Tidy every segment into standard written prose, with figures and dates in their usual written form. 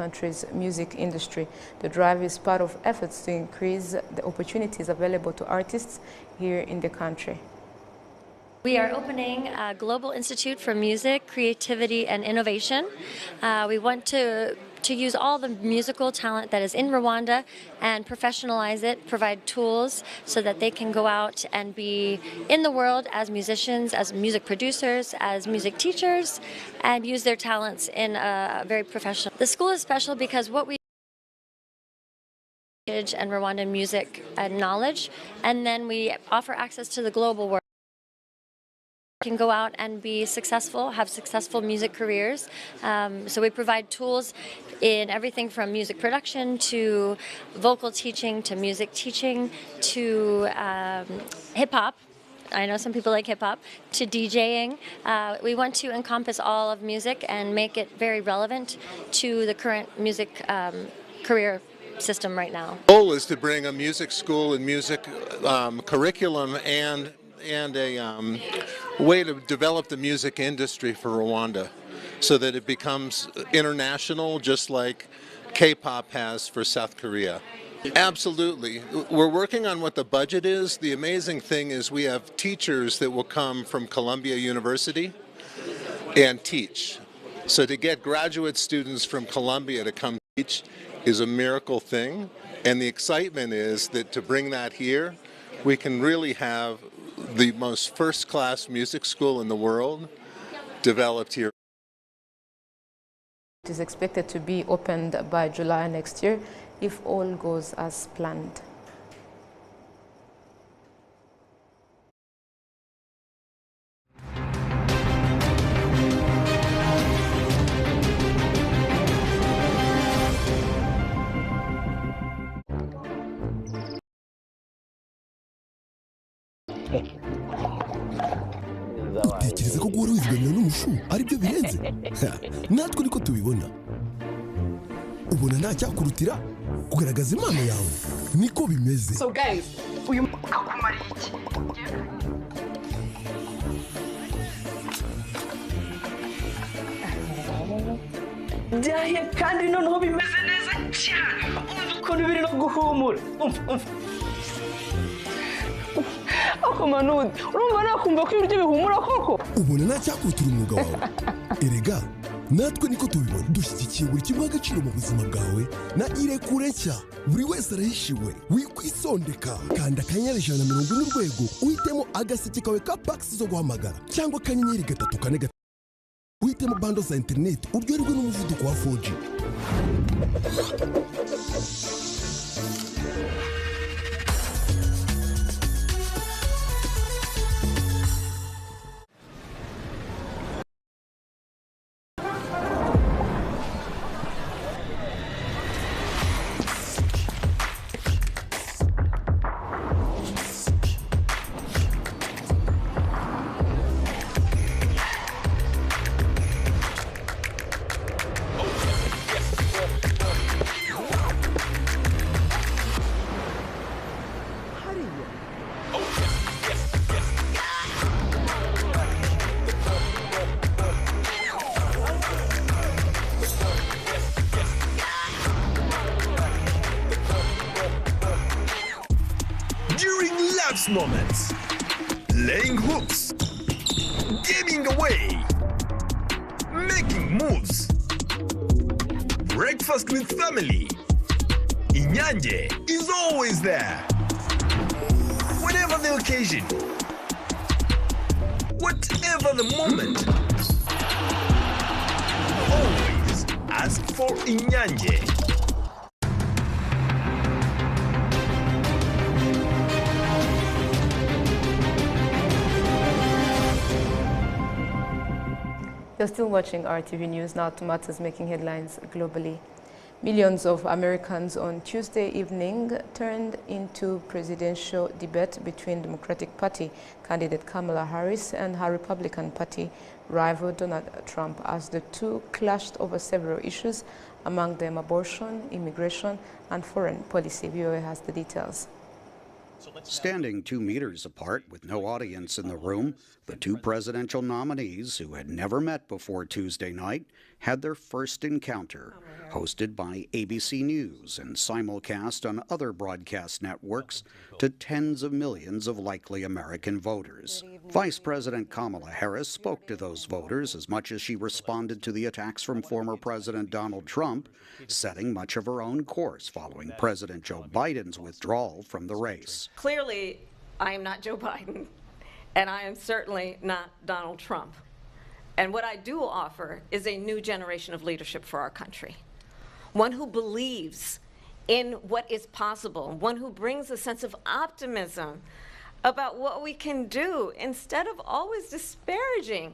country's music industry. The drive is part of efforts to increase the opportunities available to artists here in the country. We are opening a Global Institute for Music, Creativity and Innovation. We want to use all the musical talent that is in Rwanda and professionalize it, provide tools so that they can go out and be in the world as musicians, as music producers, as music teachers, and use their talents in a very professional. The school is special because what we and Rwandan music and knowledge, and then we offer access to the global world. Can go out and be successful, have successful music careers. So we provide tools in everything from music production to vocal teaching to music teaching to hip-hop. I know some people like hip-hop, to DJing. We want to encompass all of music and make it very relevant to the current music career system right now. The goal is to bring a music school and music curriculum and a way to develop the music industry for Rwanda so that it becomes international, just like K-pop has for South Korea. Absolutely. We're working on what the budget is. The amazing thing is we have teachers that will come from Columbia University and teach. So to get graduate students from Columbia to come teach is a miracle thing. And the excitement is that to bring that here, we can really have the most first-class music school in the world developed here. It is expected to be opened by July next year if all goes as planned. utekereza ko guhora wizigamira n'umushu ari byo birenze natwe niko tubibona ubona nta cyakurutira kugaragaza impano yawe niko bimeze. So guys uyu akumara iki byahiye kandi noneho bimeze neza cyane ukuntu biri no guhumura ako Manud urumva nakumva ko ibiryo bihumura koko ubona nta cyakurutira umwuga wawe erega natwe niko tubibona dushyigikiye buri kimwe agaciro mu buzima bwawe na irekure nshya buri wese arahishiwe wikwisondeka kanda akanyenyeri 140 n'urwego uhitemo agaseke kawe ka packs zo guhamagara cyangwa akanyenyeri 3 uhitemo bando za internet uryoherwe n'umuvuduko wa 4G. Moments, laying hooks, giving away, making moves, breakfast with family. Inyange is always there. Whatever the occasion, whatever the moment, always ask for Inyange. You're still watching RTV News. Now to matters making headlines globally. Millions of Americans on Tuesday evening turned into presidential debate between Democratic Party candidate Kamala Harris and her Republican Party rival Donald Trump as the two clashed over several issues, among them abortion, immigration, and foreign policy. VOA has the details. Standing 2 meters apart with no audience in the room, the two presidential nominees, who had never met before Tuesday night, had their first encounter, hosted by ABC News and simulcast on other broadcast networks to tens of millions of likely American voters. Vice President Kamala Harris spoke to those voters as much as she responded to the attacks from former President Donald Trump, setting much of her own course following President Joe Biden's withdrawal from the race. Clearly, I am not Joe Biden, and I am certainly not Donald Trump. And what I do offer is a new generation of leadership for our country. One who believes in what is possible, one who brings a sense of optimism about what we can do instead of always disparaging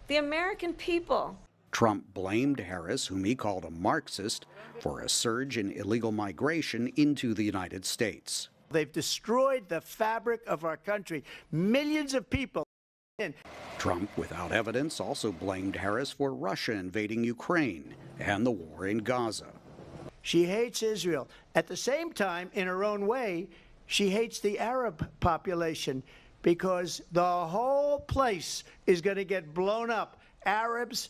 the American people. Trump blamed Harris, whom he called a Marxist, for a surge in illegal migration into the United States. They've destroyed the fabric of our country. Millions of people. Trump, without evidence, also blamed Harris for Russia invading Ukraine and the war in Gaza. She hates Israel. At the same time, in her own way, she hates the Arab population because the whole place is going to get blown up. Arabs,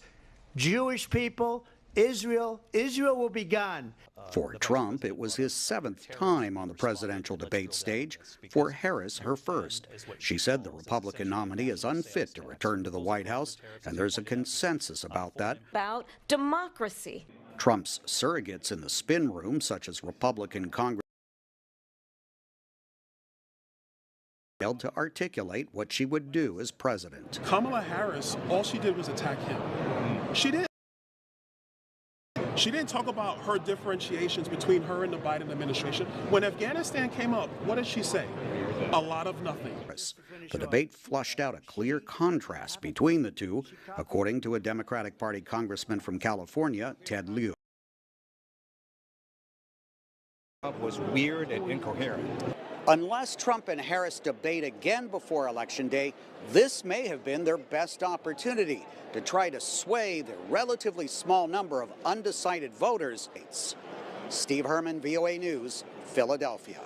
Jewish people, Israel will be gone. For Trump, it was his 7th time on the presidential debate stage. For Harris, her first. She said the Republican nominee is unfit to return to the White House, and there's a consensus about that. About democracy. Trump's surrogates in the spin room, such as Republican Congress, failed to articulate what she would do as president. Kamala Harris, all she did was attack him. She did. She didn't talk about her differentiations between her and the Biden administration. When Afghanistan came up, what did she say? A lot of nothing. The debate flushed out a clear contrast between the two, according to a Democratic Party congressman from California, Ted Lieu. Was weird and incoherent. Unless Trump and Harris debate again before Election Day, this may have been their best opportunity to try to sway the relatively small number of undecided voters. Steve Herman, VOA News, Philadelphia.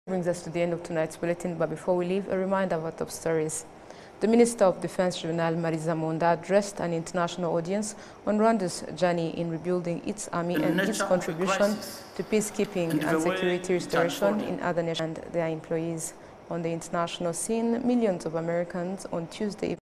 Brings us to the end of tonight's bulletin, but before we leave, a reminder of our top stories. The Minister of Defense, Juvenal Mariza Monda, addressed an international audience on Rwanda's journey in rebuilding its army and its contribution to peacekeeping and security restoration in other nations and their employees. On the international scene, millions of Americans on Tuesday